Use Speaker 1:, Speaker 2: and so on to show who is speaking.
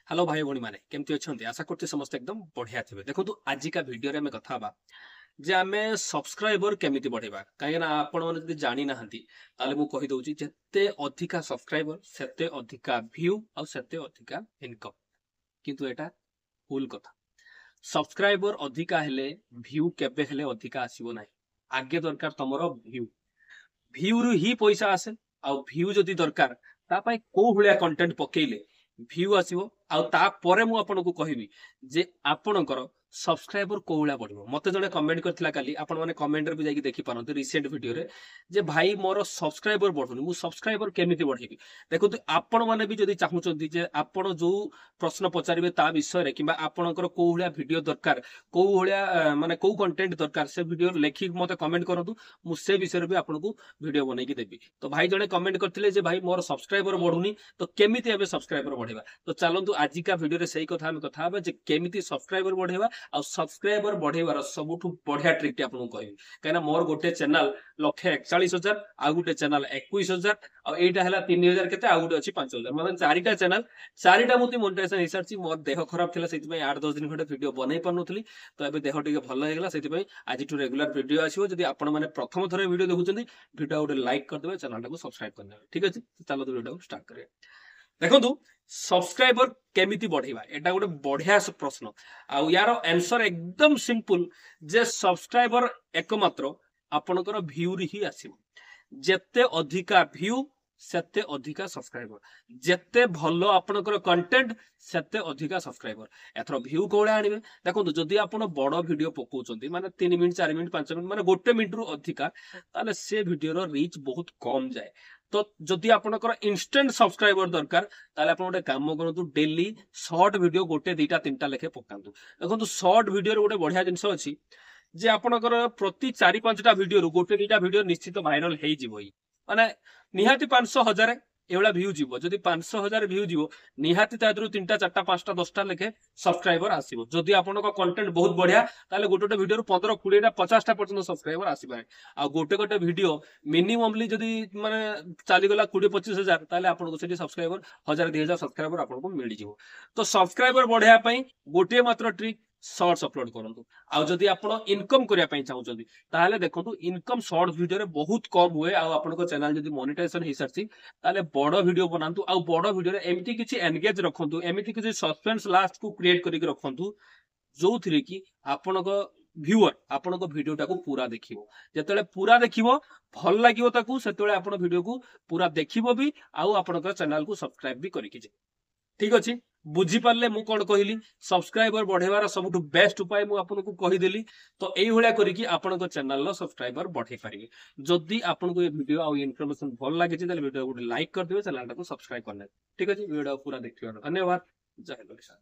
Speaker 1: Hello भाई भौणी माने केमती अछंती आशा करते समस्त एकदम बढ़िया थे देखो आज का वीडियो रे हमें कथा बा जे आमे सब्सक्राइबर केमिति बढ़ेबा काहे ना आपण माने जदी जानि नाहंती ताले मु कहि दउची जत्ते अधिका सब्सक्राइबर सेते अधिका व्यू और सेते अधिका इनकम किंतु एटा भूल कथा सब्सक्राइबर अधिका हेले व्यू केबे हेले अधिका आसीबो नाही आगे दरकार तमरो व्यू व्यू रु ही पैसा आसे आ व्यू जदी दरकार ता पई को भलिया कंटेंट पकेइले व्यू आसीबो आ ता परे मु आपनको कहिबी जे आपणकर सब्सक्राइबर को भलिया बढ़िबो मते जने कमेंट करथिला काली आपण माने कमेंट रे भी जाई देखि पारंते रिसेंट वीडियो रे जे भाई मोर सब्सक्राइबर बढ़ुनी मु सब्सक्राइबर केमिति बढ़ेबी देखंतु आपण माने भी जदी चाहुचंती जे आपण जो प्रश्न पचारिबे ता विषय रे किबा आपणकर को भलिया वीडियो दरकार को भलिया माने को कंटेंट दरकार से वीडियो लेखि मते कमेंट करंतु मु से विषय रे भी आपनको वीडियो बनै कि देबी तो भाई जने कमेंट करथिले जे भाई मोर सब्सक्राइबर बढ़ुनी तो केमिति एबे सब्सक्राइबर बढ़ेबा तो चलंतु आजि का वीडियो रे सही कथा हम कथा हबा जे केमिति सब्सक्राइबर बढ़ेबा आ सब्सक्राइबर बढ़ेबार सबुठु बढ़िया ट्रिक टी आपनको कहबी काना मोर गोटे चैनल 141,000 आ गोटे चैनल 21,000 आ एटा हला 3,000 केते आ गोटे अछि 5,000 मतलब चारिटा चैनल चारिटा मुति मोनेटाइजेशन हिसाब मोर देह खराब थिला सेति 8-10 दिन खटे वीडियो बनै पानुथली तो एबे देह टिके भल हेगला सेति आज टू रेगुलर वीडियो आसीबो जदी आपण माने प्रथम थरे वीडियो देखुचंदी वीडियो गोटे लाइक कर देबे चैनल टाको सब्सक्राइब कर देबे ठीक अछि चलो तो वीडियो स्टार्ट करिया देखंतु सब्सक्राइबर केमिति बढ़ेबा एटा गोटे बढ़िया प्रश्न आ यार आंसर एकदम सिंपल जे सब्सक्राइबर एकमात्र आपनकर व्यू रि ही आसीबो जेते अधिका व्यू सेते अधिका सब्सक्राइबर जेते भलो आपनकर कंटेंट सेते अधिका सब्सक्राइबर एथरो व्यू कोळे आनिबे देखंतु जदी आपण बड़ वीडियो पकोचंती माने 3 मिनिट 4 मिनिट 5 मिनिट माने गोटे मिनिट रु अधिका ताले से वीडियो रो रीच बहुत कम जाए तो जदि आपनकर इंस्टेंट सब्सक्राइबर दरकार ताले आपण गोटे काम करंतु डेली शॉर्ट वीडियो गोटे दीटा तीनटा लेखे पकांतु देखंतु शॉर्ट वीडियो रो गोटे बढ़िया जिंस अछि जे आपनकर प्रति 4-5टा वीडियो रु गोटे दीटा वीडियो निश्चित वायरल हेई जिवई माने निहाती 500,000 एवला व्यू जीवो जदि 500,000 व्यू जीवो निहाती तादरु 3टा 4टा 5टा 10टा लेखे सब्सक्राइबर आसीबो जदि आपनको कंटेंट बहुत बढ़िया ताले गोटे वीडियो रु 15 20टा 50टा पर्यंत सब्सक्राइबर आसीबा आ गोटे वीडियो मिनिममली जदि माने चाली गला 20-25,000 ताले आपनको सेठी सब्सक्राइबर 1,000-2,000 सब्सक्राइबर आपनको मिली जिवो तो सब्सक्राइबर बढ़िया पई गोटे मात्र ट्रिक शॉर्ट्स अपलोड करंतु आ जदि आपण इनकम करिया पई चाहुचंदी ताले देखंतु इनकम शॉर्ट वीडियो रे बहुत कम हुए आ आपनको चैनल जदि मोनेटाइजेशन हि सरसी ताले बड़ वीडियो बनांतु आ बड़ वीडियो रे एमिति किछि एंगेज रखंतु एमिति किछि सस्पेंस लास्ट को क्रिएट करिक रखंतु जो थ्री कि आपनको व्यूअर आपनको वीडियो टाको पूरा देखिबो जेतेले पूरा देखिबो भल लागिबो ताकू सेतेले आपण वीडियो को पूरा देखिबो भी आ आपनको चैनल को सब्सक्राइब भी करिकि जे ठीक अछि बुझी पारले मु कोन कहिली सब्सक्राइबर बढ़ेवार सबुठु बेस्ट उपाय मु आपनको कहि देली तो एई होलिया करिकि आपनको चैनल लो सब्सक्राइबर बढ़े पारिबे जदि आपनको ए वीडियो आ इन्फॉर्मेशन भल लागि छि ताले वीडियो को लाइक कर देबे चैनल को सब्सक्राइब करने ठीक अछि वीडियो पूरा देखिबार धन्यवाद जय हिंद।